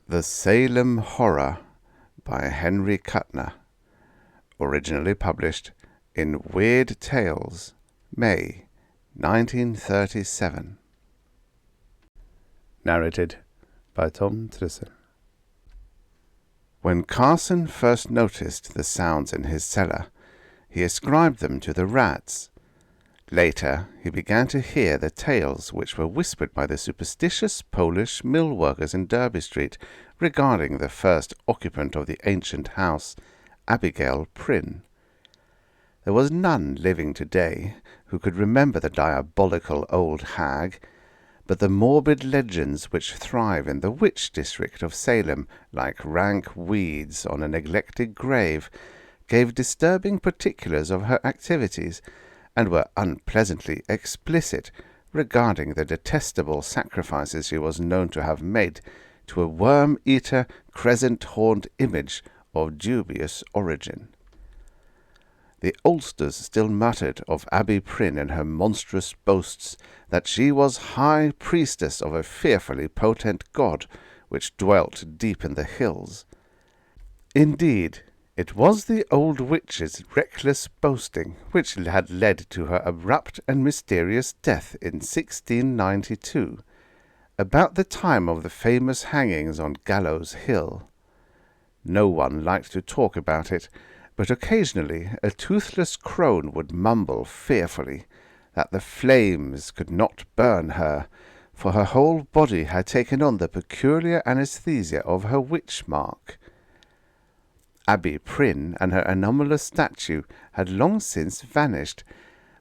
The Salem Horror by Henry Kuttner, originally published in Weird Tales, May 1937. Narrated by Trussel. When Carson first noticed the sounds in his cellar, he ascribed them to the rats. Later, he began to hear the tales which were whispered by the superstitious Polish mill workers in Derby Street regarding the first occupant of the ancient house, Abigail Prynne. There was none living today who could remember the diabolical old hag, but the morbid legends which thrive in the witch district of Salem like rank weeds on a neglected grave gave disturbing particulars of her activities, and were unpleasantly explicit regarding the detestable sacrifices she was known to have made to a worm-eater, crescent-horned image of dubious origin. The oldsters still muttered of Abby Prynne and her monstrous boasts that she was high priestess of a fearfully potent god which dwelt deep in the hills. Indeed, it was the old witch's reckless boasting which had led to her abrupt and mysterious death in 1692, about the time of the famous hangings on Gallows Hill. No one liked to talk about it, but occasionally a toothless crone would mumble fearfully that the flames could not burn her, for her whole body had taken on the peculiar anesthesia of her witch-mark. Abby Prynne and her anomalous statue had long since vanished,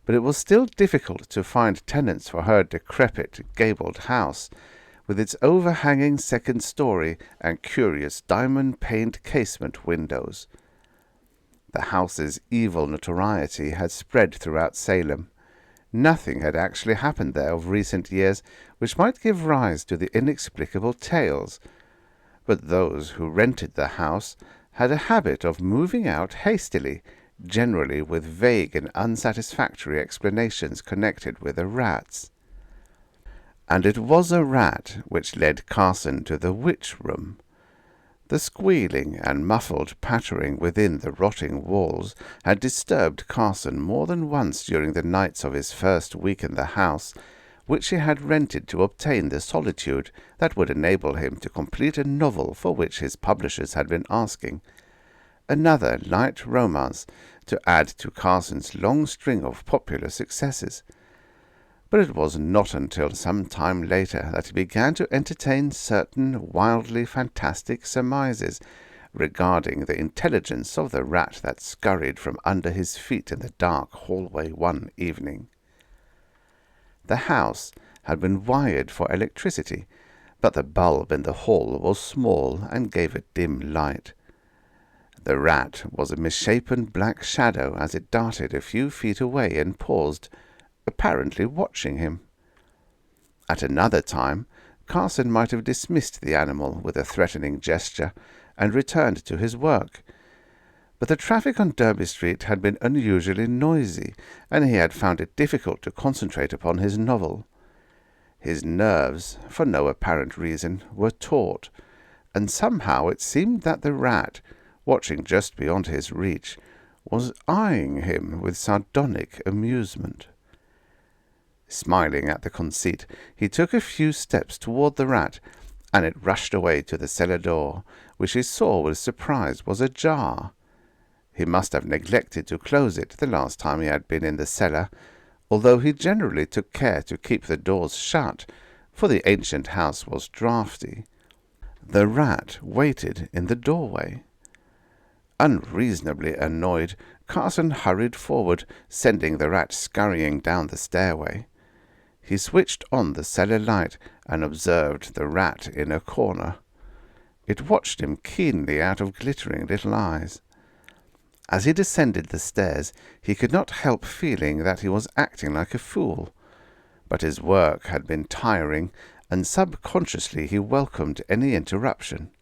but it was still difficult to find tenants for her decrepit, gabled house, with its overhanging second story and curious diamond-paned casement windows. The house's evil notoriety had spread throughout Salem. Nothing had actually happened there of recent years which might give rise to the inexplicable tales, but those who rented the house had a habit of moving out hastily, generally with vague and unsatisfactory explanations connected with the rats. And it was a rat which led Carson to the witch-room. The squealing and muffled pattering within the rotting walls had disturbed Carson more than once during the nights of his first week in the house, which he had rented to obtain the solitude that would enable him to complete a novel for which his publishers had been asking, another light romance to add to Carson's long string of popular successes. But it was not until some time later that he began to entertain certain wildly fantastic surmises regarding the intelligence of the rat that scurried from under his feet in the dark hallway one evening. The house had been wired for electricity, but the bulb in the hall was small and gave a dim light. The rat was a misshapen black shadow as it darted a few feet away and paused, apparently watching him. At another time, Carson might have dismissed the animal with a threatening gesture and returned to his work. But the traffic on Derby Street had been unusually noisy, and he had found it difficult to concentrate upon his novel. His nerves, for no apparent reason, were taut, and somehow it seemed that the rat, watching just beyond his reach, was eyeing him with sardonic amusement. Smiling at the conceit, he took a few steps toward the rat, and it rushed away to the cellar door, which he saw with surprise was ajar. He must have neglected to close it the last time he had been in the cellar, although he generally took care to keep the doors shut, for the ancient house was draughty. The rat waited in the doorway. Unreasonably annoyed, Carson hurried forward, sending the rat scurrying down the stairway. He switched on the cellar light and observed the rat in a corner. It watched him keenly out of glittering little eyes. As he descended the stairs, he could not help feeling that he was acting like a fool. But his work had been tiring, and subconsciously he welcomed any interruption.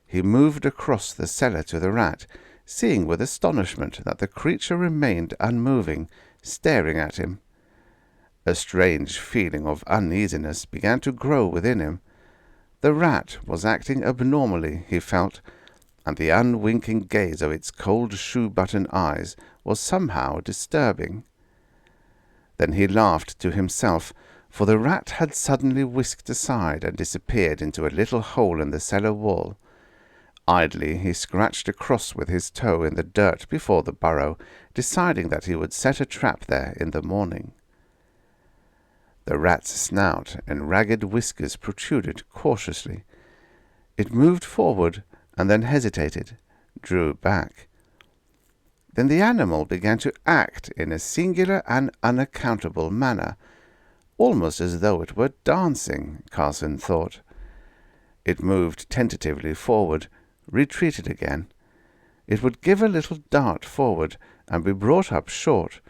He moved across the cellar to the rat, seeing with astonishment that the creature remained unmoving, staring at him. A strange feeling of uneasiness began to grow within him. The rat was acting abnormally, he felt, and the unwinking gaze of its cold shoe-button eyes was somehow disturbing. Then he laughed to himself, for the rat had suddenly whisked aside and disappeared into a little hole in the cellar wall. Idly he scratched a cross with his toe in the dirt before the burrow, deciding that he would set a trap there in the morning. The rat's snout and ragged whiskers protruded cautiously. It moved forward and then hesitated, drew back. Then the animal began to act in a singular and unaccountable manner, almost as though it were dancing, Carson thought. It moved tentatively forward, retreated again. It would give a little dart forward and be brought up short,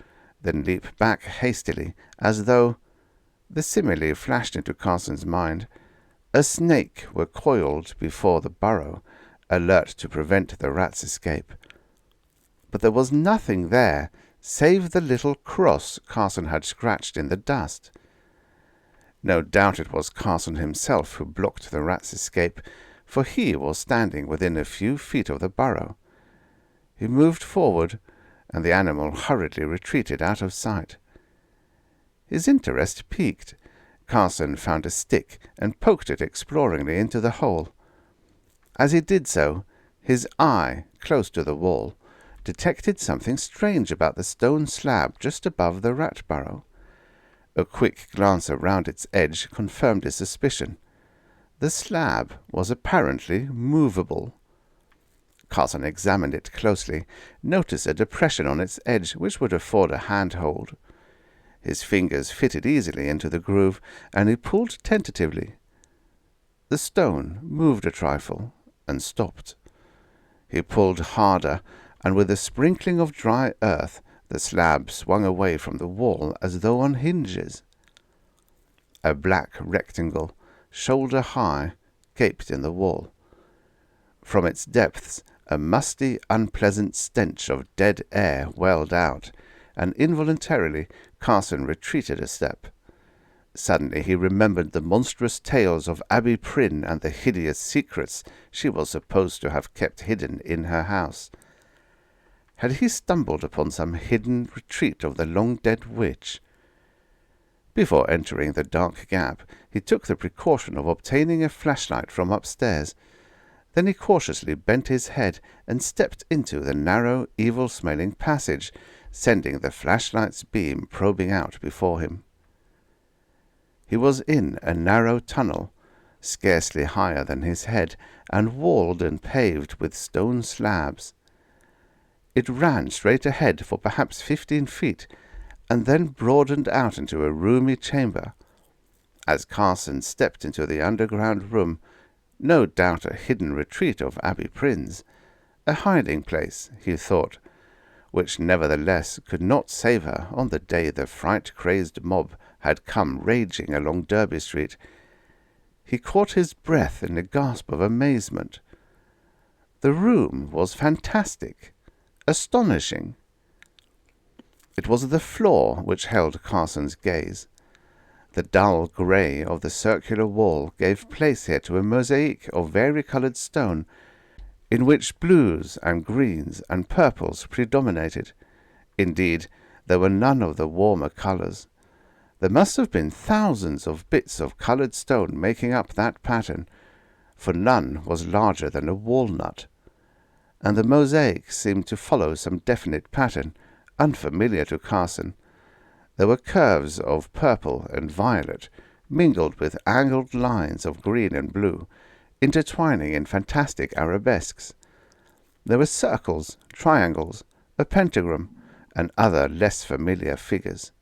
then leap back hastily, as though, the simile flashed into Carson's mind, a snake were coiled before the burrow, alert to prevent the rat's escape. But there was nothing there save the little cross Carson had scratched in the dust. No doubt it was Carson himself who blocked the rat's escape, for he was standing within a few feet of the burrow. He moved forward, and the animal hurriedly retreated out of sight. His interest piqued. Carson found a stick and poked it exploringly into the hole. As he did so, his eye, close to the wall, detected something strange about the stone slab just above the rat burrow. A quick glance around its edge confirmed his suspicion. The slab was apparently movable. Carson examined it closely, noticed a depression on its edge which would afford a handhold. His fingers fitted easily into the groove, and he pulled tentatively. The stone moved a trifle and stopped. He pulled harder, and with a sprinkling of dry earth, the slab swung away from the wall as though on hinges. A black rectangle, shoulder high, gaped in the wall. From its depths a musty, unpleasant stench of dead air welled out, and involuntarily Carson retreated a step. Suddenly he remembered the monstrous tales of Abby Prynne and the hideous secrets she was supposed to have kept hidden in her house. Had he stumbled upon some hidden retreat of the long-dead witch? Before entering the dark gap, he took the precaution of obtaining a flashlight from upstairs. Then he cautiously bent his head and stepped into the narrow, evil-smelling passage, sending the flashlight's beam probing out before him. He was in a narrow tunnel, scarcely higher than his head, and walled and paved with stone slabs. It ran straight ahead for perhaps 15 feet, and then broadened out into a roomy chamber. As Carson stepped into the underground room, no doubt a hidden retreat of Abby Prynne's, a hiding place, he thought, which nevertheless could not save her on the day the fright-crazed mob had come raging along Derby Street. He caught his breath in a gasp of amazement. The room was fantastic, astonishing. It was the floor which held Carson's gaze. The dull grey of the circular wall gave place here to a mosaic of vari-coloured stone, in which blues and greens and purples predominated. Indeed, there were none of the warmer colours. There must have been thousands of bits of coloured stone making up that pattern, for none was larger than a walnut, and the mosaic seemed to follow some definite pattern, unfamiliar to Carson. There were curves of purple and violet, mingled with angled lines of green and blue, intertwining in fantastic arabesques. There were circles, triangles, a pentagram, and other less familiar figures.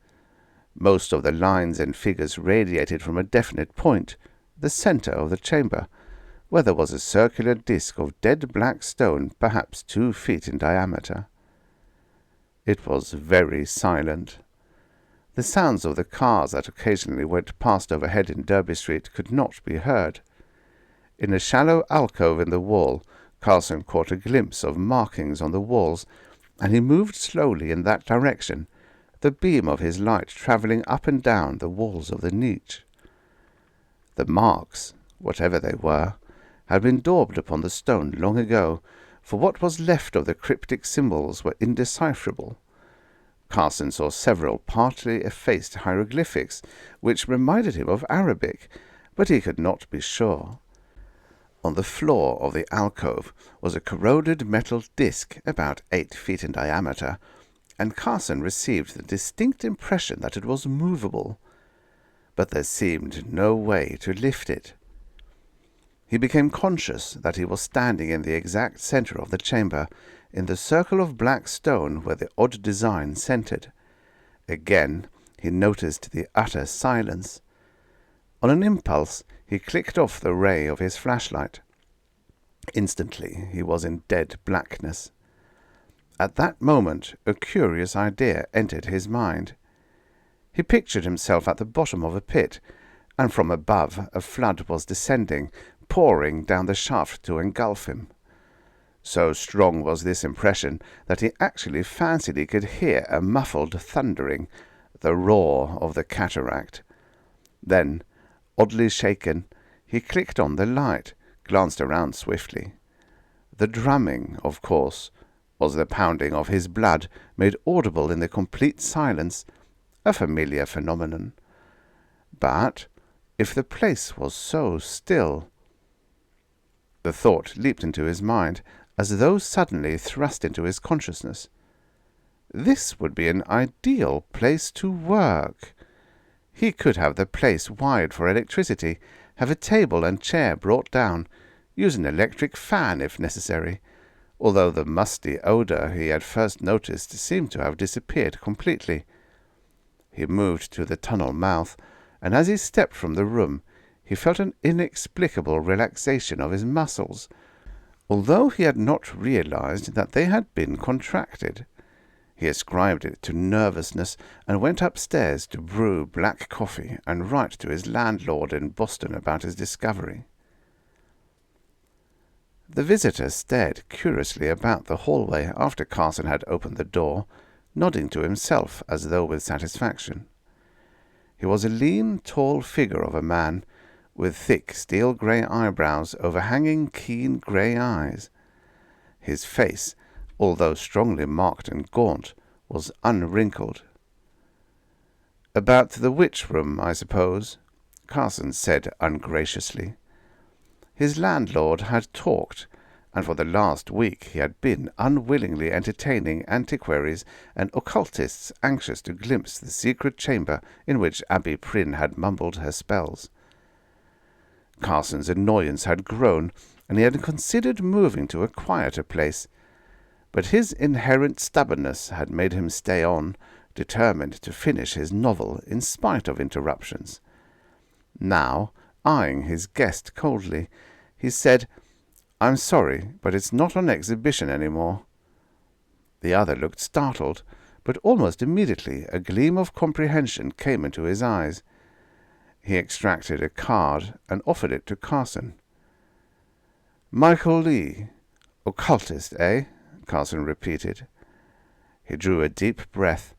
Most of the lines and figures radiated from a definite point, the centre of the chamber, where there was a circular disk of dead black stone perhaps 2 feet in diameter. It was very silent. The sounds of the cars that occasionally went past overhead in Derby Street could not be heard. In a shallow alcove in the wall, Carson caught a glimpse of markings on the walls, and he moved slowly in that direction, the beam of his light travelling up and down the walls of the niche. The marks whatever they were, had been daubed upon the stone long ago, for what was left of the cryptic symbols were indecipherable. Carson saw several partly effaced hieroglyphics, which reminded him of Arabic, but he could not be sure. On the floor of the alcove was a corroded metal disc about 8 feet in diameter, and Carson received the distinct impression that it was movable, but there seemed no way to lift it. He became conscious that he was standing in the exact center of the chamber, in the circle of black stone where the odd design centered. Again he noticed the utter silence. On an impulse he clicked off the ray of his flashlight. Instantly he was in dead blackness. At that moment a curious idea entered his mind. He pictured himself at the bottom of a pit, and from above a flood was descending, pouring down the shaft to engulf him. So strong was this impression that he actually fancied he could hear a muffled thundering, the roar of the cataract. Then, oddly shaken, he clicked on the light, glanced around swiftly. The drumming, of course, was the pounding of his blood, made audible in the complete silence, a familiar phenomenon. But if the place was so still— The thought leaped into his mind, as though suddenly thrust into his consciousness. This would be an ideal place to work. He could have the place wired for electricity, have a table and chair brought down, use an electric fan if necessary, although the musty odor he had first noticed seemed to have disappeared completely. He moved to the tunnel mouth, and as he stepped from the room, he felt an inexplicable relaxation of his muscles, although he had not realized that they had been contracted. He ascribed it to nervousness, and went upstairs to brew black coffee and write to his landlord in Boston about his discovery. The visitor stared curiously about the hallway after Carson had opened the door, nodding to himself as though with satisfaction. He was a lean, tall figure of a man, with thick steel-grey eyebrows overhanging keen grey eyes. His face, although strongly marked and gaunt, was unwrinkled. "About the witch-room, I suppose," Carson said ungraciously. His landlord had talked, and for the last week he had been unwillingly entertaining antiquaries and occultists anxious to glimpse the secret chamber in which Abby Prynne had mumbled her spells. Carson's annoyance had grown, and he had considered moving to a quieter place, but his inherent stubbornness had made him stay on, determined to finish his novel in spite of interruptions. Now, eyeing his guest coldly, he said, "I'm sorry, but it's not on exhibition any more." The other looked startled, but almost immediately a gleam of comprehension came into his eyes. He extracted a card and offered it to Carson. "Michael Lee, occultist, eh?" Carson repeated. He drew a deep breath.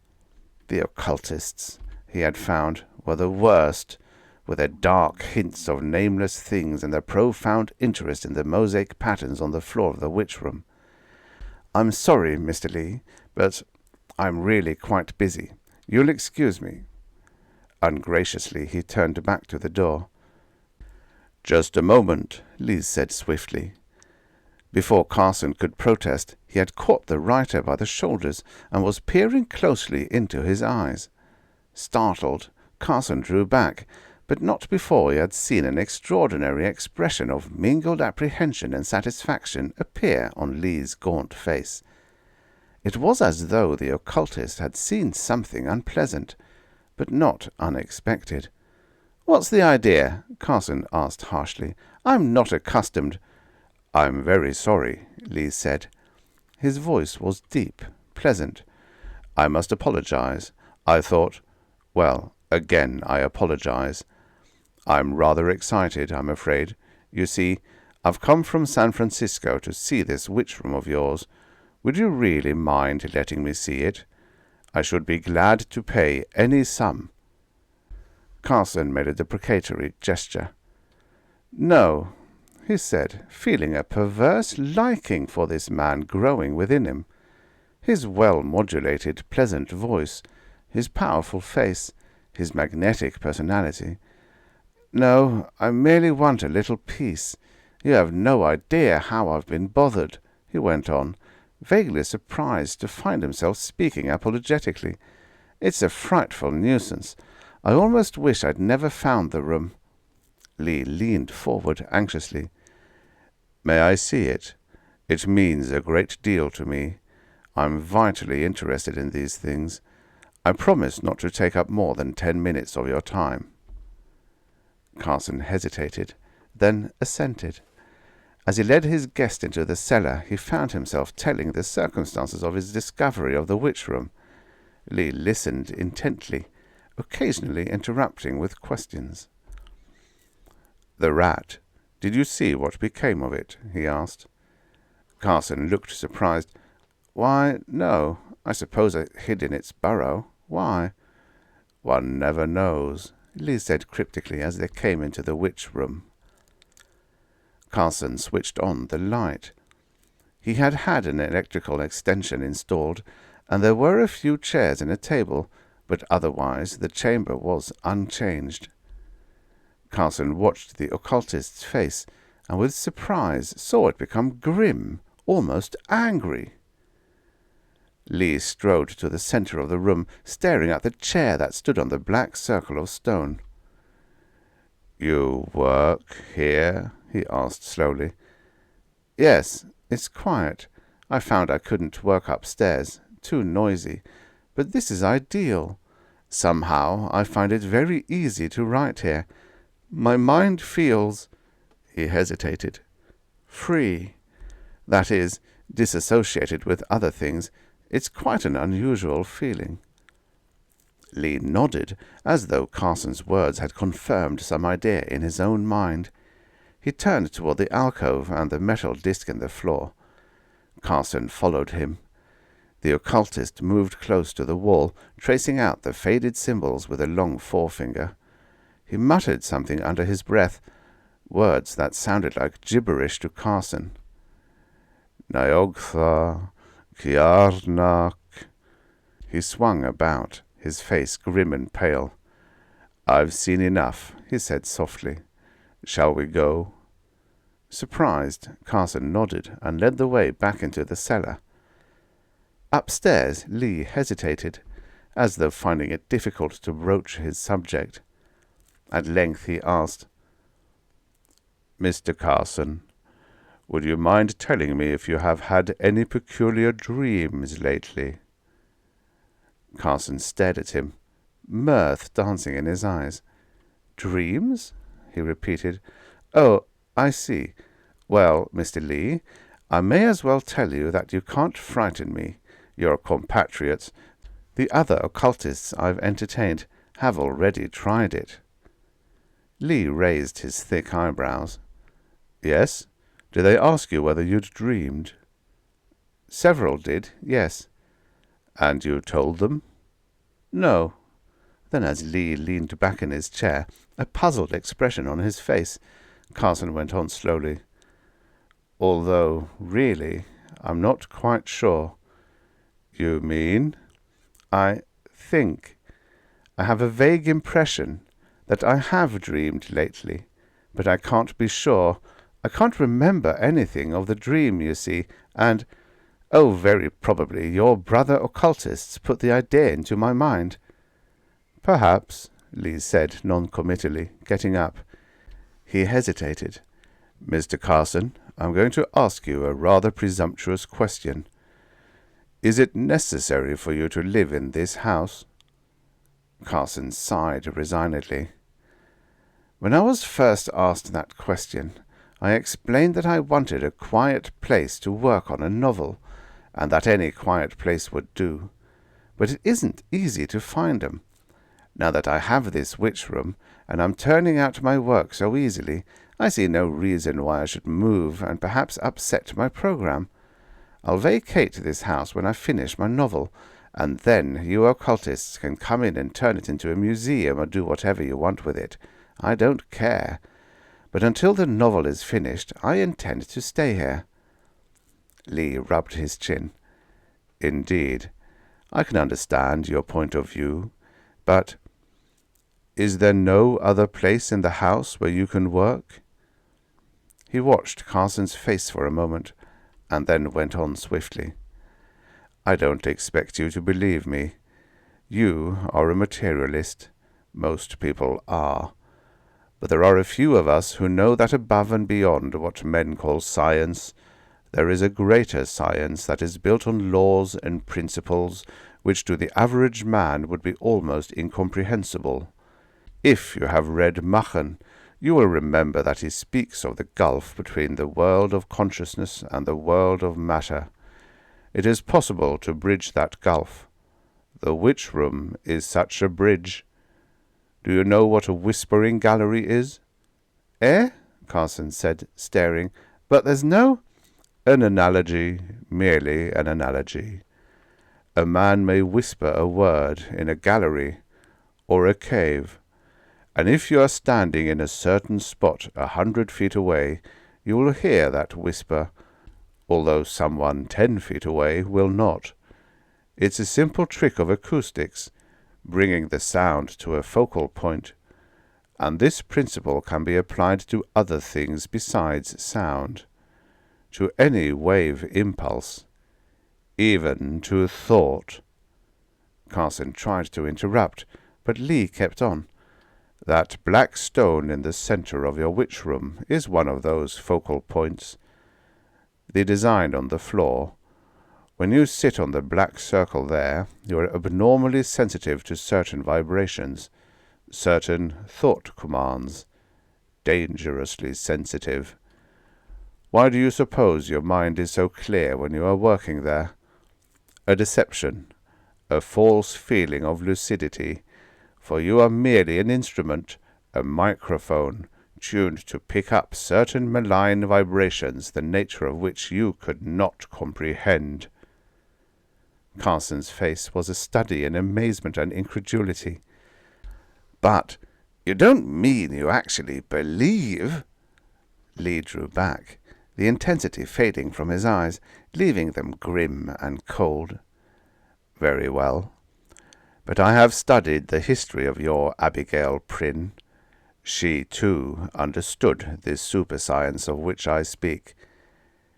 The occultists, he had found, were the worst, with their dark hints of nameless things and their profound interest in the mosaic patterns on the floor of the witch-room. "I'm sorry, Mr. Lee, but I'm really quite busy. You'll excuse me." Ungraciously he turned back to the door. "Just a moment," Lee said swiftly. Before Carson could protest, he had caught the writer by the shoulders and was peering closely into his eyes. Startled, Carson drew back, but not before he had seen an extraordinary expression of mingled apprehension and satisfaction appear on Lee's gaunt face. It was as though the occultist had seen something unpleasant, but not unexpected. "What's the idea?" Carson asked harshly. "I'm not accustomed—" "I'm very sorry," Lee said. His voice was deep, pleasant. "I must apologize. I thought— Well, again, I apologize. I'm rather excited, I'm afraid. You see, I've come from San Francisco to see this witch-room of yours. Would you really mind letting me see it? I should be glad to pay any sum." Carson made a deprecatory gesture. "No," he said, feeling a perverse liking for this man growing within him. His well-modulated, pleasant voice, his powerful face, his magnetic personality. "No, I merely want a little peace. You have no idea how I've been bothered," he went on, vaguely surprised to find himself speaking apologetically. "It's a frightful nuisance. I almost wish I'd never found the room." Lee leaned forward anxiously. "May I see it? It means a great deal to me. I'm vitally interested in these things. I promise not to take up more than 10 minutes of your time." Carson hesitated, then assented. As he led his guest into the cellar, he found himself telling the circumstances of his discovery of the witch-room. Lee listened intently, occasionally interrupting with questions. "The rat. Did you see what became of it?" he asked. Carson looked surprised. "Why, no. I suppose it hid in its burrow. Why?" "One never knows," Lee said cryptically as they came into the witch-room. Carson switched on the light. He had had an electrical extension installed, and there were a few chairs and a table, but otherwise the chamber was unchanged. Carson watched the occultist's face, and with surprise saw it become grim, almost angry. Lee strode to the center of the room, staring at the chair that stood on the black circle of stone. "You work here?" he asked slowly. "Yes, it's quiet. I found I couldn't work upstairs, too noisy, but this is ideal. Somehow I find it very easy to write here. My mind feels—" he hesitated. "Free. That is, disassociated with other things. It's quite an unusual feeling." Lee nodded, as though Carson's words had confirmed some idea in his own mind. He turned toward the alcove and the metal disc in the floor. Carson followed him. The occultist moved close to the wall, tracing out the faded symbols with a long forefinger. He muttered something under his breath, words that sounded like gibberish to Carson. "Nyogtha, Kiarnak." He swung about, his face grim and pale. "I've seen enough," he said softly. "Shall we go?" Surprised, Carson nodded and led the way back into the cellar. Upstairs, Lee hesitated, as though finding it difficult to broach his subject. At length he asked, "Mr. Carson, would you mind telling me if you have had any peculiar dreams lately?" Carson stared at him, mirth dancing in his eyes. "Dreams?" he repeated. "Oh, I see. Well, Mr. Lee, I may as well tell you that you can't frighten me. Your compatriots, the other occultists I've entertained, have already tried it." Lee raised his thick eyebrows. "Yes? Did they ask you whether you'd dreamed?" "Several did, yes." "And you told them?" "No." Then as Lee leaned back in his chair, a puzzled expression on his face, Carson went on slowly. "Although, really, I'm not quite sure." "You mean?" "I think. I have a vague impression that I have dreamed lately, but I can't be sure. I can't remember anything of the dream, you see, and, oh, very probably your brother occultists put the idea into my mind." "Perhaps," Lee said non-committally, getting up. He hesitated. "Mr. Carson, I'm going to ask you a rather presumptuous question. Is it necessary for you to live in this house?" Carson sighed resignedly. "When I was first asked that question, I explained that I wanted a quiet place to work on a novel, and that any quiet place would do. But it isn't easy to find 'em. Now that I have this witch-room, and I'm turning out my work so easily, I see no reason why I should move and perhaps upset my program. I'll vacate this house when I finish my novel, and then you occultists can come in and turn it into a museum or do whatever you want with it. I don't care. but until the novel is finished, I intend to stay here." Lee rubbed his chin. "Indeed, I can understand your point of view, but is there no other place in the house where you can work?" He watched Carson's face for a moment, and then went on swiftly. "I don't expect you to believe me. You are a materialist. Most people are. But there are a few of us who know that above and beyond what men call science, there is a greater science that is built on laws and principles which to the average man would be almost incomprehensible. If you have read Machen, you will remember that he speaks of the gulf between the world of consciousness and the world of matter. It is possible to bridge that gulf. The witch room is such a bridge. Do you know what a whispering gallery is?" "Eh?" Carson said, staring. "But there's no—" "An analogy, merely an analogy. A man may whisper a word in a gallery or a cave, and if you are standing in a certain spot 100 feet away, you will hear that whisper, although someone 10 feet away will not. It's a simple trick of acoustics, bringing the sound to a focal point, and this principle can be applied to other things besides sound, to any wave impulse, even to thought." Carson tried to interrupt, but Lee kept on. "That black stone in the center of your witch room is one of those focal points. The design on the floor. When you sit on the black circle there, you are abnormally sensitive to certain vibrations, certain thought commands, dangerously sensitive. Why do you suppose your mind is so clear when you are working there? A deception, a false feeling of lucidity, for you are merely an instrument, a microphone, tuned to pick up certain malign vibrations, the nature of which you could not comprehend." Carson's face was a study in amazement and incredulity. "But you don't mean you actually believe—" Lee drew back, the intensity fading from his eyes, leaving them grim and cold. "Very well. But I have studied the history of your Abigail Prynne. She, too, understood this super-science of which I speak.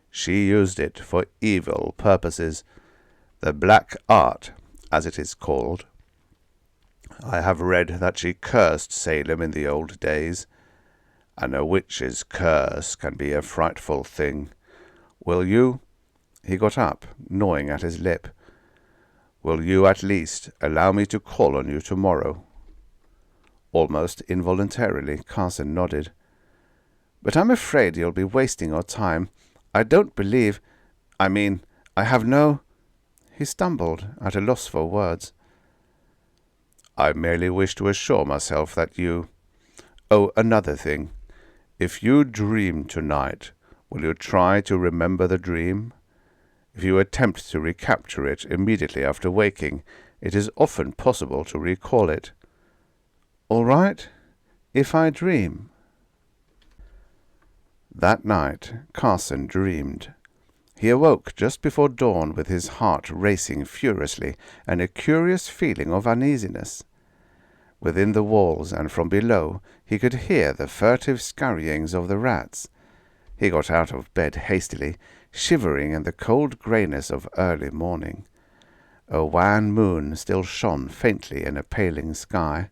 She used it for evil purposes, the black art, as it is called. I have read that she cursed Salem in the old days, and a witch's curse can be a frightful thing. Will you—" He got up, gnawing at his lip. "Will you at least allow me to call on you tomorrow?" Almost involuntarily, Carson nodded. "But I'm afraid you'll be wasting your time. I don't believe—I mean, I have no—" He stumbled, at a loss for words. "I merely wish to assure myself that you— Oh, another thing. If you dream tonight, will you try to remember the dream? If you attempt to recapture it immediately after waking, it is often possible to recall it." "All right, if I dream." That night Carson dreamed. He awoke just before dawn with his heart racing furiously and a curious feeling of uneasiness. Within the walls and from below he could hear the furtive scurryings of the rats. He got out of bed hastily, shivering in the cold greyness of early morning. A wan moon still shone faintly in a paling sky.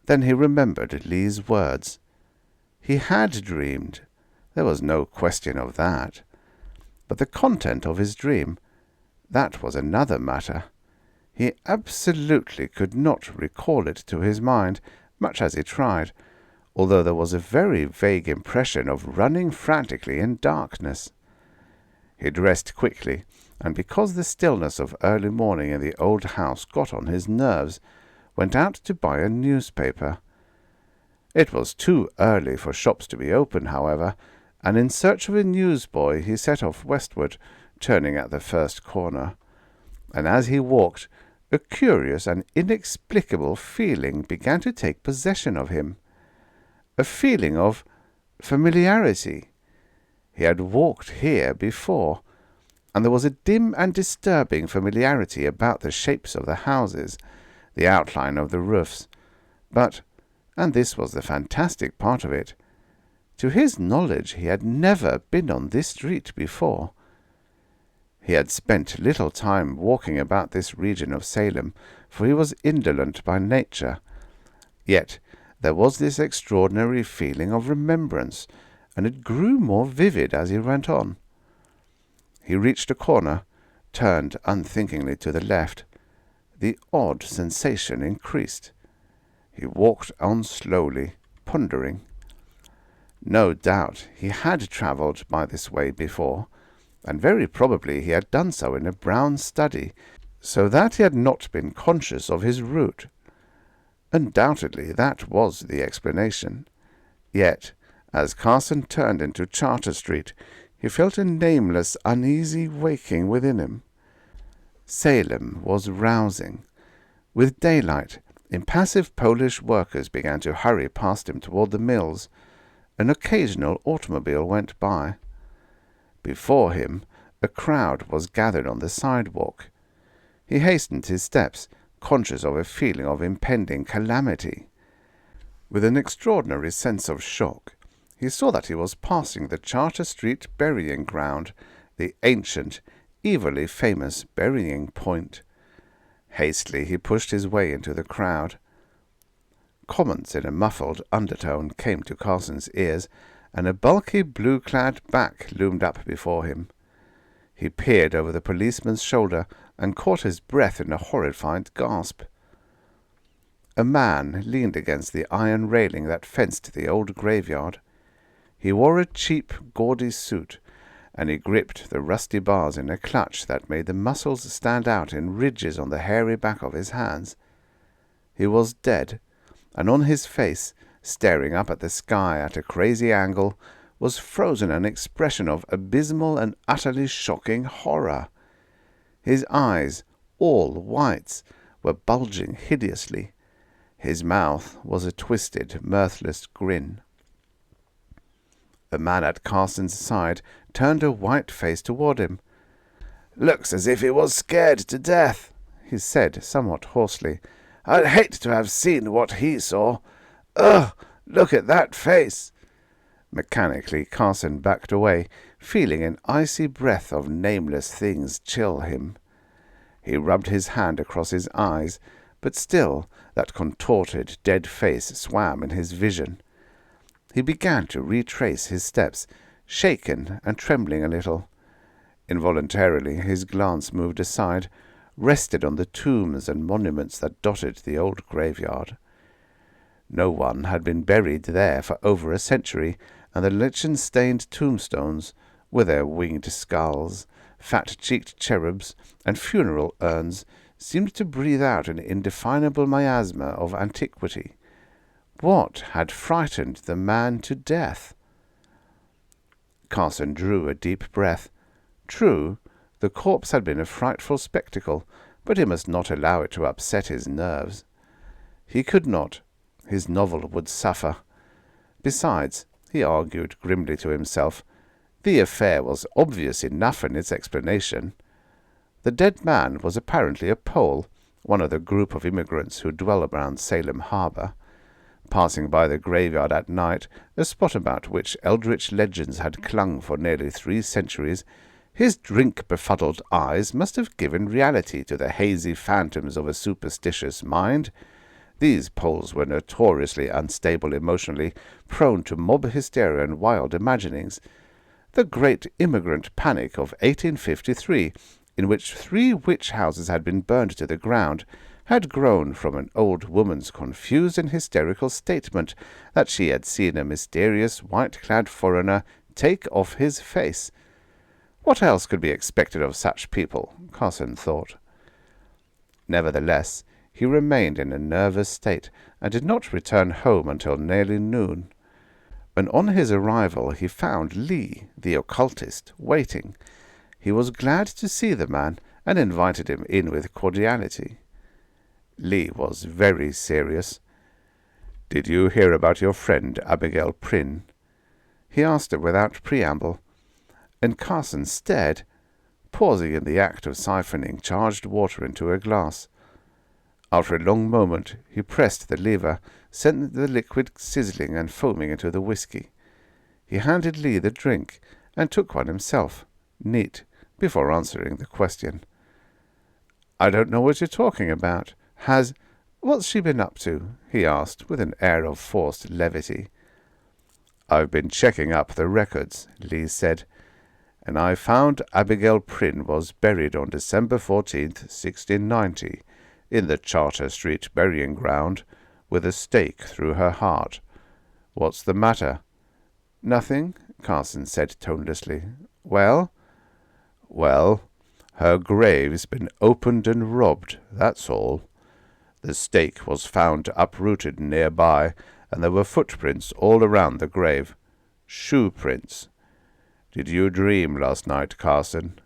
Then he remembered Lee's words. He had dreamed. There was no question of that. But the content of his dream, that was another matter. He absolutely could not recall it to his mind, much as he tried, although there was a very vague impression of running frantically in darkness. He dressed quickly, and because the stillness of early morning in the old house got on his nerves, went out to buy a newspaper. It was too early for shops to be open, however, and in search of a newsboy he set off westward, turning at the first corner. And as he walked, a curious and inexplicable feeling began to take possession of him. a feeling of familiarity. He had walked here before, and there was a dim and disturbing familiarity about the shapes of the houses, the outline of the roofs. But, and this was the fantastic part of it, to his knowledge he had never been on this street before. He had spent little time walking about this region of Salem, for he was indolent by nature. Yet there was this extraordinary feeling of remembrance, and it grew more vivid as he went on. He reached a corner, turned unthinkingly to the left. The odd sensation increased. He walked on slowly, pondering. No doubt he had travelled by this way before, and very probably he had done so in a brown study, so that he had not been conscious of his route. Undoubtedly that was the explanation. Yet, as Carson turned into Charter Street, he felt a nameless, uneasy waking within him. Salem was rousing. With daylight, impassive Polish workers began to hurry past him toward the mills. An occasional automobile went by. Before him, a crowd was gathered on the sidewalk. He hastened his steps, conscious of a feeling of impending calamity. With an extraordinary sense of shock, he saw that he was passing the Charter Street burying ground, the ancient, evilly famous burying point. Hastily he pushed his way into the crowd. Comments in a muffled undertone came to Carson's ears, and a bulky blue-clad back loomed up before him. He peered over the policeman's shoulder and caught his breath in a horrified gasp. A man leaned against the iron railing that fenced the old graveyard. He wore a cheap, gaudy suit, and he gripped the rusty bars in a clutch that made the muscles stand out in ridges on the hairy back of his hands. He was dead, and on his face, staring up at the sky at a crazy angle, was frozen an expression of abysmal and utterly shocking horror. His eyes, all whites, were bulging hideously. His mouth was a twisted, mirthless grin. The man at Carson's side turned a white face toward him. "Looks as if he was scared to death," he said, somewhat hoarsely. "I'd hate to have seen what he saw. Ugh! Look at that face!" Mechanically Carson backed away, feeling an icy breath of nameless things chill him. He rubbed his hand across his eyes, but still that contorted, dead face swam in his vision. He began to retrace his steps, shaken and trembling a little. Involuntarily his glance moved aside, rested on the tombs and monuments that dotted the old graveyard. No one had been buried there for over a century, and the lichen-stained tombstones, with their winged skulls, fat-cheeked cherubs, and funeral urns, seemed to breathe out an indefinable miasma of antiquity. What had frightened the man to death? Carson drew a deep breath. True, the corpse had been a frightful spectacle, but he must not allow it to upset his nerves. He could not. His novel would suffer. Besides, he argued grimly to himself, the affair was obvious enough in its explanation. The dead man was apparently a Pole, one of the group of immigrants who dwell around Salem Harbor. Passing by the graveyard at night, a spot about which eldritch legends had clung for nearly 3 centuries, his drink-befuddled eyes must have given reality to the hazy phantoms of a superstitious mind. These Poles were notoriously unstable emotionally, prone to mob hysteria and wild imaginings. The great immigrant panic of 1853, in which 3 witch houses had been burned to the ground, had grown from an old woman's confused and hysterical statement that she had seen a mysterious white-clad foreigner take off his face. What else could be expected of such people? Carson thought. Nevertheless, he remained in a nervous state, and did not return home until nearly noon. When on his arrival he found Lee, the occultist, waiting. He was glad to see the man, and invited him in with cordiality. Lee was very serious. "Did you hear about your friend Abigail Prynne?" He asked it without preamble, and Carson stared, pausing in the act of siphoning charged water into a glass. After a long moment he pressed the lever, sent the liquid sizzling and foaming into the whiskey. He handed Lee the drink, and took one himself, neat, before answering the question. "I don't know what you're talking about. What's she been up to?" he asked, with an air of forced levity. "I've been checking up the records," Lee said, "and I found Abigail Prynne was buried on December 14th, 1690, in the Charter Street burying ground, with a stake through her heart. What's the matter?" "Nothing," Carson said tonelessly. "Well?" "Well, her grave's been opened and robbed, that's all. The stake was found uprooted nearby, and there were footprints all around the grave. Shoe prints. Did you dream last night, Carson?"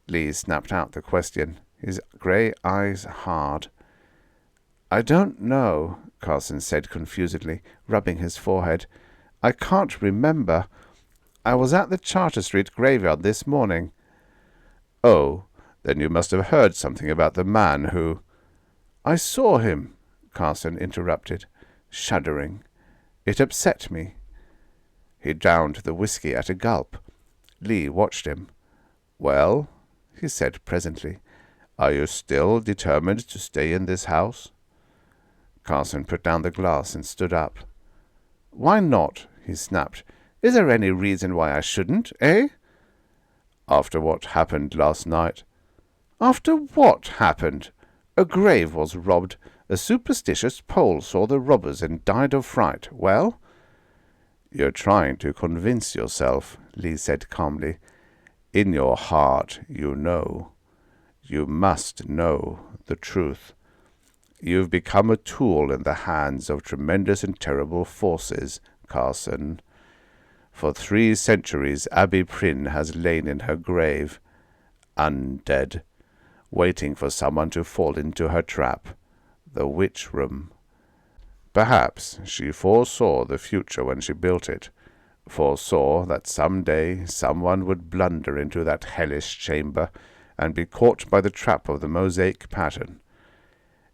Lee snapped out the question, his grey eyes hard. "I don't know," Carson said confusedly, rubbing his forehead. "I can't remember. I was at the Charter Street graveyard this morning." "Oh, then you must have heard something about the man who—" "I saw him," Carson interrupted, shuddering. "It upset me." He downed the whiskey at a gulp. Lee watched him. "Well," he said presently, "are you still determined to stay in this house?" Carson put down the glass and stood up. "Why not?" he snapped. "Is there any reason why I shouldn't, eh?" "After what happened last night." "After what happened? A grave was robbed. A superstitious Pole saw the robbers and died of fright. Well?" "You're trying to convince yourself," Lee said calmly. "In your heart you know. You must know the truth. You've become a tool in the hands of tremendous and terrible forces, Carson. For 3 centuries Abby Prynne has lain in her grave, undead, waiting for someone to fall into her trap, the witch room. Perhaps she foresaw the future when she built it, foresaw that some day someone would blunder into that hellish chamber and be caught by the trap of the mosaic pattern.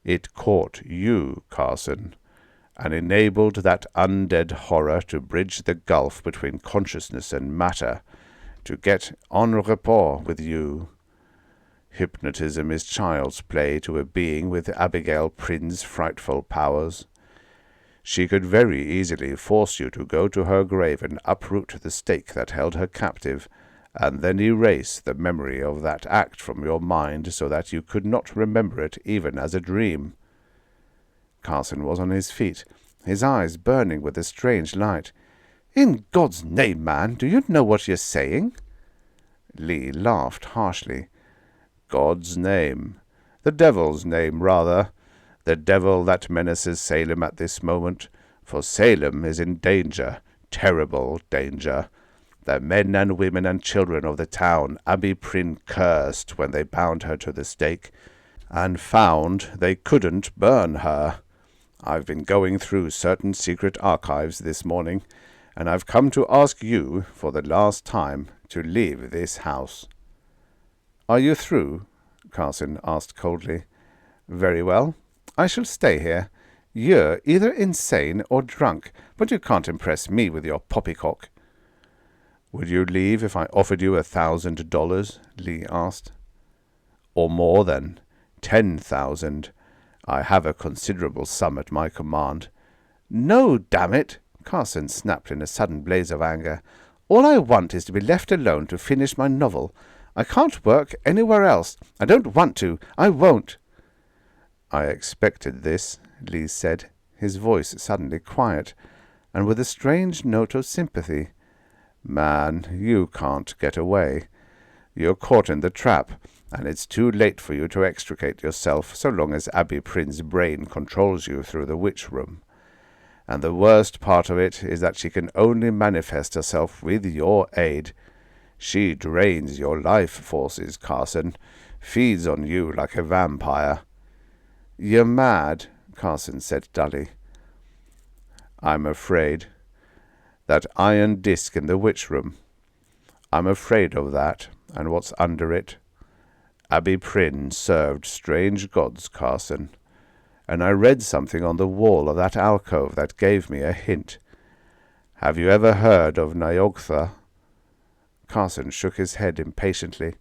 It caught you, Carson, and enabled that undead horror to bridge the gulf between consciousness and matter, to get en rapport with you. Hypnotism is child's play to a being with Abigail Prynne's frightful powers. She could very easily force you to go to her grave and uproot the stake that held her captive, and then erase the memory of that act from your mind so that you could not remember it even as a dream." Carson was on his feet, his eyes burning with a strange light. "In God's name, man, do you know what you're saying?" Lee laughed harshly. "God's name. The devil's name, rather. The devil that menaces Salem at this moment, for Salem is in danger, terrible danger. The men and women and children of the town Abby Prynne cursed when they bound her to the stake, and found they couldn't burn her. I've been going through certain secret archives this morning, and I've come to ask you, for the last time, to leave this house." "Are you through?" Carson asked coldly. "Very well. I shall stay here. You're either insane or drunk, but you can't impress me with your poppycock." "Would you leave if I offered you $1,000? Lee asked. "Or more than 10,000. I have a considerable sum at my command." "No, damn it!" Carson snapped in a sudden blaze of anger. "All I want is to be left alone to finish my novel. I can't work anywhere else. I don't want to. I won't." "I expected this," Lee said, his voice suddenly quiet, and with a strange note of sympathy. "Man, you can't get away. You're caught in the trap, and it's too late for you to extricate yourself so long as Abby Prynne's brain controls you through the witch room. And the worst part of it is that she can only manifest herself with your aid. She drains your life forces, Carson, feeds on you like a vampire." "You're mad," Carson said dully. I'm afraid. That iron disc in the witch room. I'm afraid of that, and what's under it. Abbey Prynne served strange gods, Carson, and I read something on the wall of that alcove that gave me a hint. Have you ever heard of Nyogtha? Carson shook his head impatiently.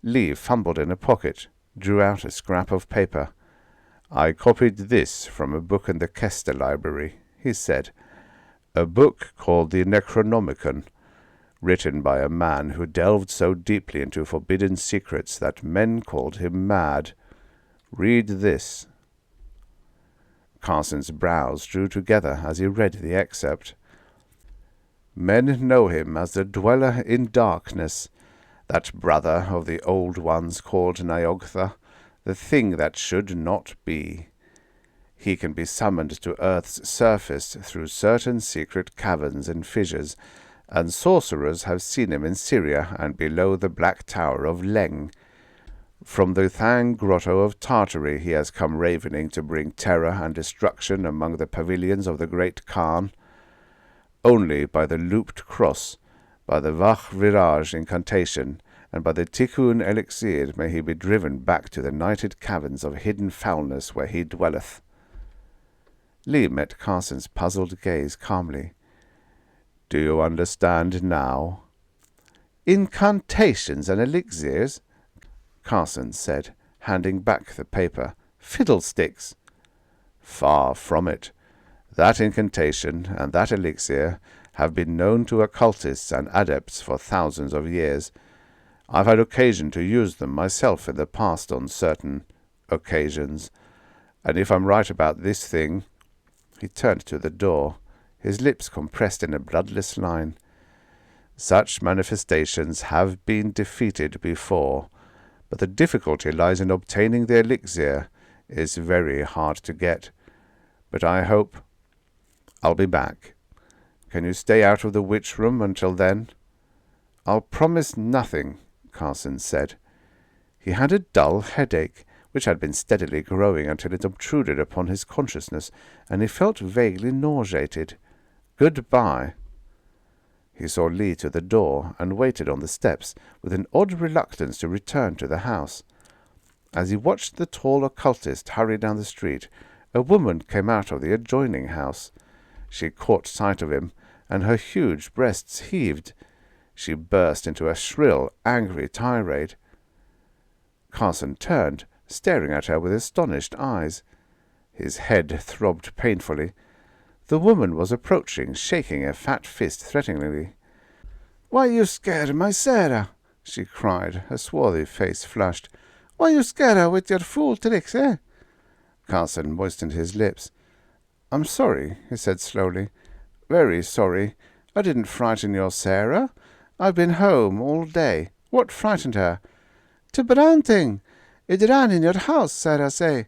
Lee fumbled in a pocket, drew out a scrap of paper. I copied this from a book in the Kester library, he said. A book called the Necronomicon, written by a man who delved so deeply into forbidden secrets that men called him mad. Read this. Carson's brows drew together as he read the excerpt. Men know him as the dweller in darkness, that brother of the old ones called Nyogtha, the thing that should not be. He can be summoned to earth's surface through certain secret caverns and fissures, and sorcerers have seen him in Syria and below the Black Tower of Leng. From the Thang Grotto of Tartary he has come ravening to bring terror and destruction among the pavilions of the great Khan. Only by the looped cross, by the Vach Viraj incantation, and by the Tikkun elixir may he be driven back to the nighted caverns of hidden foulness where he dwelleth. Lee met Carson's puzzled gaze calmly. Do you understand now? Incantations and elixirs? Carson said, handing back the paper. Fiddlesticks! Far from it. That incantation and that elixir have been known to occultists and adepts for thousands of years. I've had occasion to use them myself in the past on certain occasions, and if I'm right about this thing— He turned to the door, his lips compressed in a bloodless line. Such manifestations have been defeated before, but the difficulty lies in obtaining the elixir. Is very hard to get. But I hope— I'll be back. Can you stay out of the witch room until then? I'll promise nothing, Carson said. He had a dull headache, which had been steadily growing until it obtruded upon his consciousness, and he felt vaguely nauseated. Good-bye. He saw Lee to the door, and waited on the steps, with an odd reluctance to return to the house. As he watched the tall occultist hurry down the street, a woman came out of the adjoining house. She caught sight of him, and her huge breasts heaved. She burst into a shrill, angry tirade. Carson turned, staring at her with astonished eyes. His head throbbed painfully. The woman was approaching, shaking a fat fist threateningly. "Why you scare my Sarah?" she cried, her swarthy face flushed. "Why you scare her with your fool tricks, eh?" Carson moistened his lips. "I'm sorry," he said slowly. "Very sorry. I didn't frighten your Sarah. I've been home all day. What frightened her?" "To Branting. It ran in your house, Sarah say."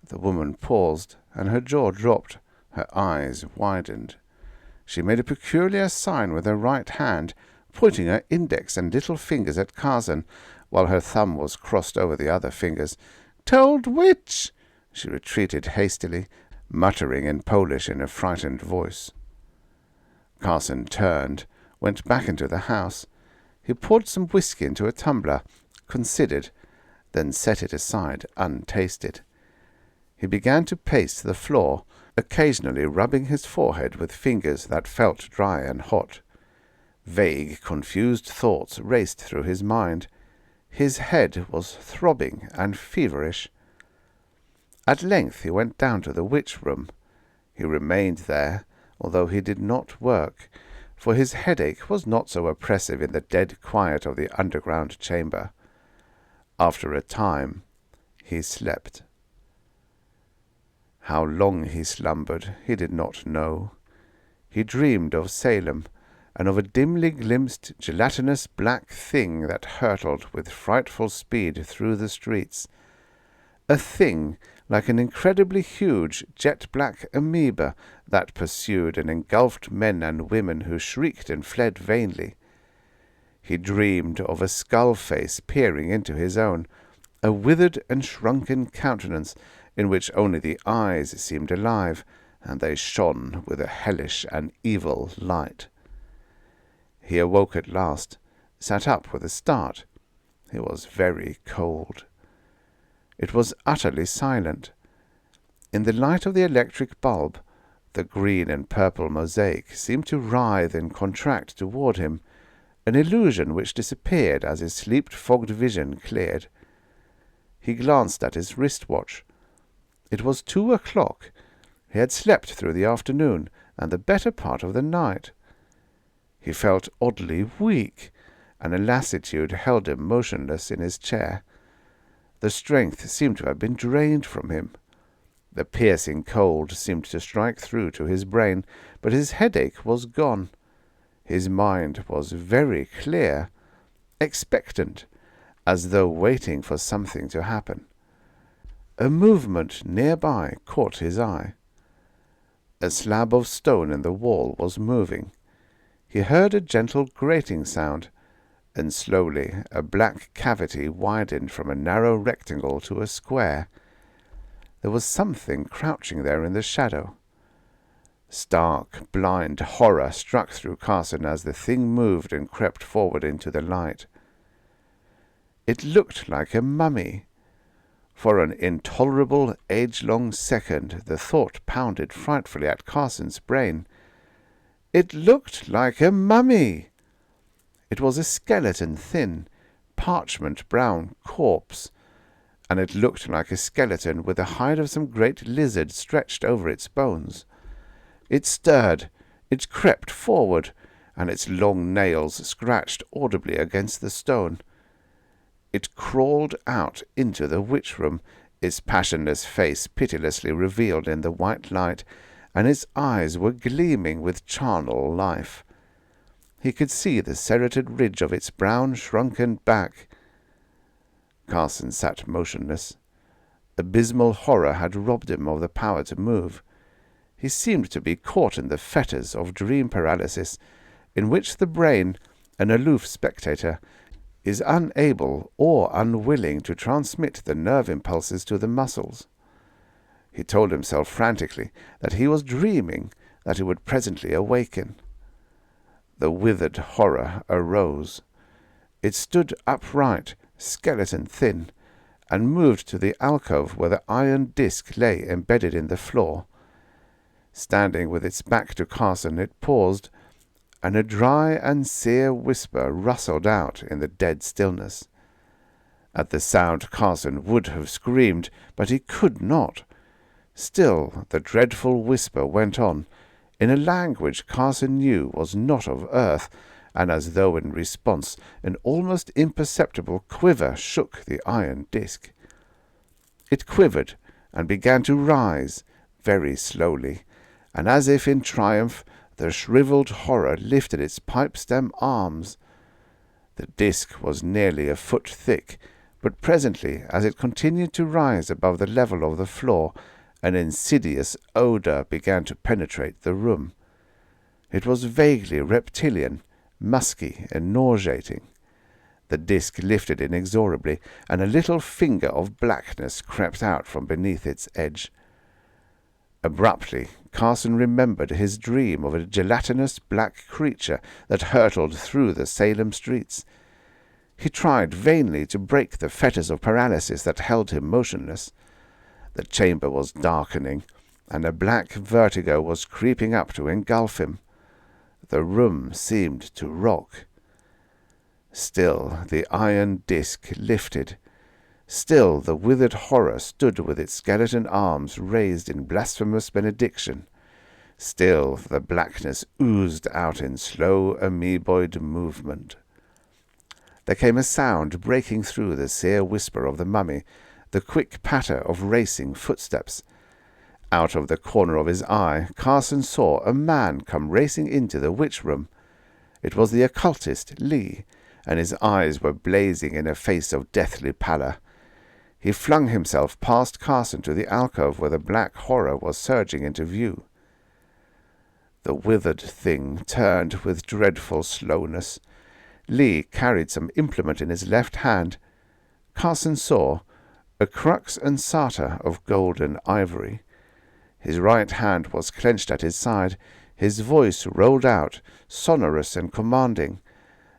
The woman paused, and her jaw dropped. Her eyes widened. She made a peculiar sign with her right hand, pointing her index and little fingers at Carson, while her thumb was crossed over the other fingers. "Told witch!" She retreated hastily, muttering in Polish in a frightened voice. Carson turned, went back into the house. He poured some whisky into a tumbler, considered, then set it aside untasted. He began to pace the floor, occasionally rubbing his forehead with fingers that felt dry and hot. Vague, confused thoughts raced through his mind. His head was throbbing and feverish. At length he went down to the witch room. He remained there, although he did not work, for his headache was not so oppressive in the dead quiet of the underground chamber. After a time he slept. How long he slumbered he did not know. He dreamed of Salem, and of a dimly glimpsed gelatinous black thing that hurtled with frightful speed through the streets. A thing like an incredibly huge jet-black amoeba that pursued and engulfed men and women who shrieked and fled vainly. He dreamed of a skull face peering into his own, a withered and shrunken countenance in which only the eyes seemed alive, and they shone with a hellish and evil light. He awoke at last, sat up with a start. He was very cold. It was utterly silent. In the light of the electric bulb, the green and purple mosaic seemed to writhe and contract toward him, an illusion which disappeared as his sleep-fogged vision cleared. He glanced at his wristwatch. It was 2 o'clock. He had slept through the afternoon and the better part of the night. He felt oddly weak, and a lassitude held him motionless in his chair. The strength seemed to have been drained from him. The piercing cold seemed to strike through to his brain, but his headache was gone. His mind was very clear, expectant, as though waiting for something to happen. A movement nearby caught his eye. A slab of stone in the wall was moving. He heard a gentle grating sound, and slowly a black cavity widened from a narrow rectangle to a square. There was something crouching there in the shadow. Stark, blind horror struck through Carson as the thing moved and crept forward into the light. It looked like a mummy. For an intolerable, age-long second the thought pounded frightfully at Carson's brain. It looked like a mummy! It was a skeleton, thin, parchment-brown corpse, and it looked like a skeleton with the hide of some great lizard stretched over its bones. It stirred, it crept forward, and its long nails scratched audibly against the stone. It crawled out into the witch-room, its passionless face pitilessly revealed in the white light, and its eyes were gleaming with charnel life. He could see the serrated ridge of its brown, shrunken back. Carson sat motionless. Abysmal horror had robbed him of the power to move. He seemed to be caught in the fetters of dream paralysis, in which the brain, an aloof spectator, is unable or unwilling to transmit the nerve impulses to the muscles. He told himself frantically that he was dreaming, that he would presently awaken. The withered horror arose. It stood upright, skeleton-thin, and moved to the alcove where the iron disc lay embedded in the floor. Standing with its back to Carson, it paused, and a dry and sere whisper rustled out in the dead stillness. At the sound Carson would have screamed, but he could not. Still the dreadful whisper went on, in a language Carson knew was not of earth, and as though in response an almost imperceptible quiver shook the iron disc. It quivered and began to rise, very slowly, and as if in triumph the shriveled horror lifted its pipe-stem arms. The disc was nearly a foot thick, but presently, as it continued to rise above the level of the floor, an insidious odour began to penetrate the room. It was vaguely reptilian, musky and nauseating. The disc lifted inexorably, and a little finger of blackness crept out from beneath its edge. Abruptly, Carson remembered his dream of a gelatinous black creature that hurtled through the Salem streets. He tried vainly to break the fetters of paralysis that held him motionless. The chamber was darkening, and a black vertigo was creeping up to engulf him. The room seemed to rock. Still the iron disc lifted. Still the withered horror stood with its skeleton arms raised in blasphemous benediction. Still the blackness oozed out in slow amoeboid movement. There came a sound breaking through the sere whisper of the mummy, the quick patter of racing footsteps. Out of the corner of his eye, Carson saw a man come racing into the witch-room. It was the occultist, Lee, and his eyes were blazing in a face of deathly pallor. He flung himself past Carson to the alcove where the black horror was surging into view. The withered thing turned with dreadful slowness. Lee carried some implement in his left hand. Carson saw a crux ansata of golden ivory. His right hand was clenched at his side. His voice rolled out, sonorous and commanding.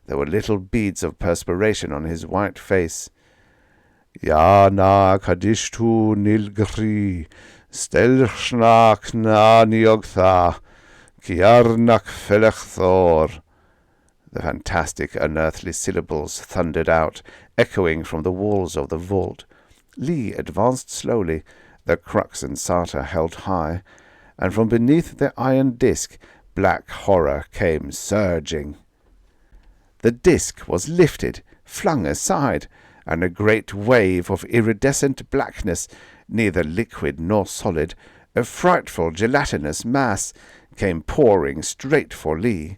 There were little beads of perspiration on his white face. Yana kadishtu nilgri, stelchnak na niogtha, kiarnak felechthor. The fantastic, unearthly syllables thundered out, echoing from the walls of the vault. Lee advanced slowly, the crux and sarta held high, and from beneath the iron disc black horror came surging. The disc was lifted, flung aside, and a great wave of iridescent blackness, neither liquid nor solid, a frightful gelatinous mass, came pouring straight for Lee.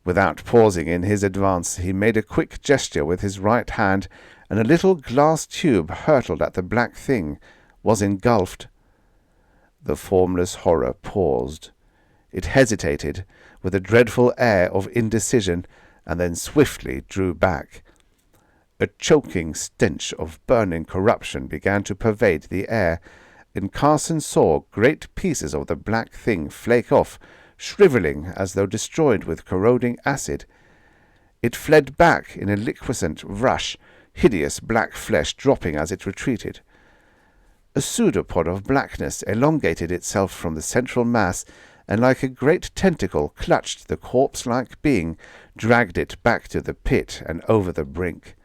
Without pausing in his advance, he made a quick gesture with his right hand, and a little glass tube hurtled at the black thing, was engulfed. The formless horror paused. It hesitated, with a dreadful air of indecision, and then swiftly drew back. A choking stench of burning corruption began to pervade the air, and Carson saw great pieces of the black thing flake off, shrivelling as though destroyed with corroding acid. It fled back in a liquescent rush, hideous black flesh dropping as it retreated. A pseudopod of blackness elongated itself from the central mass, and like a great tentacle clutched the corpse-like being, dragged it back to the pit and over the brink.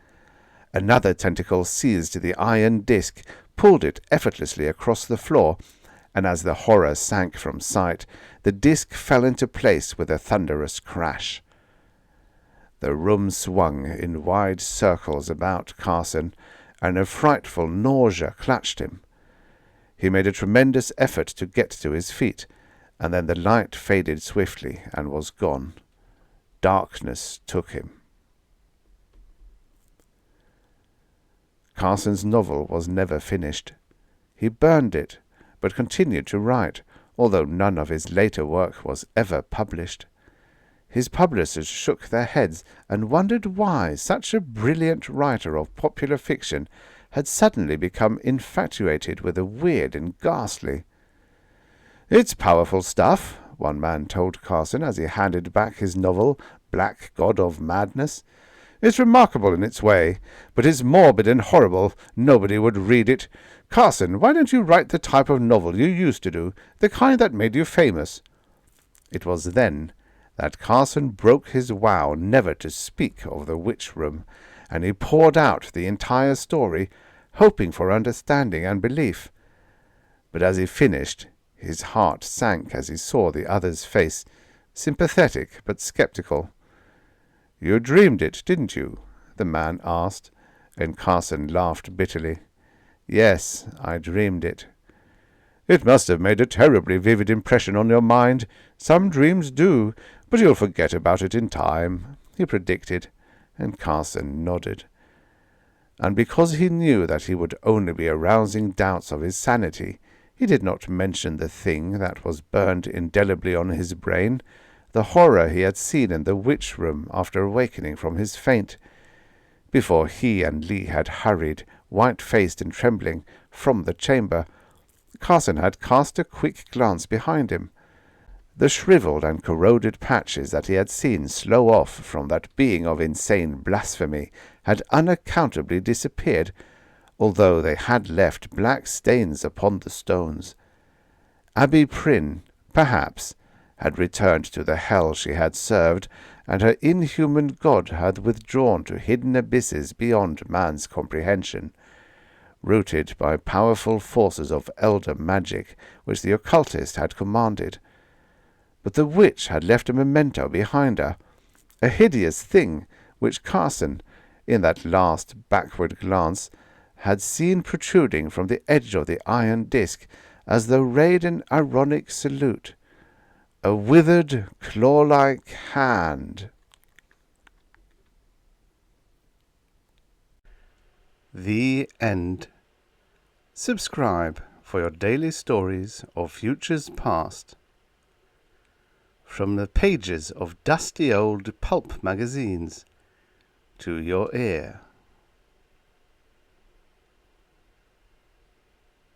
Another tentacle seized the iron disc, pulled it effortlessly across the floor, and as the horror sank from sight, the disc fell into place with a thunderous crash. The room swung in wide circles about Carson, and a frightful nausea clutched him. He made a tremendous effort to get to his feet, and then the light faded swiftly and was gone. Darkness took him. Carson's novel was never finished. He burned it, but continued to write, although none of his later work was ever published. His publishers shook their heads and wondered why such a brilliant writer of popular fiction had suddenly become infatuated with the weird and ghastly. "It's powerful stuff," one man told Carson as he handed back his novel, Black God of Madness. "It's remarkable in its way, but it's morbid and horrible. Nobody would read it. Carson, why don't you write the type of novel you used to do, the kind that made you famous?" It was then that Carson broke his vow never to speak of the witch room, and he poured out the entire story, hoping for understanding and belief. But as he finished, his heart sank as he saw the other's face, sympathetic but skeptical. "You dreamed it, didn't you?" the man asked, and Carson laughed bitterly. "Yes, I dreamed it." "It must have made a terribly vivid impression on your mind. Some dreams do, but you'll forget about it in time," he predicted, and Carson nodded. And because he knew that he would only be arousing doubts of his sanity, he did not mention the thing that was burned indelibly on his brain, the horror he had seen in the witch room after awakening from his faint. Before he and Lee had hurried, white-faced and trembling, from the chamber, Carson had cast a quick glance behind him. The shriveled and corroded patches that he had seen slow off from that being of insane blasphemy had unaccountably disappeared, although they had left black stains upon the stones. Abby Prynne, perhaps, had returned to the hell she had served, and her inhuman god had withdrawn to hidden abysses beyond man's comprehension, rooted by powerful forces of elder magic which the occultist had commanded. But the witch had left a memento behind her, a hideous thing which Carson, in that last backward glance, had seen protruding from the edge of the iron disc, as though raid an ironic salute. A withered, claw-like hand. The End. Subscribe for your daily stories of futures past. From the pages of dusty old pulp magazines to your ear.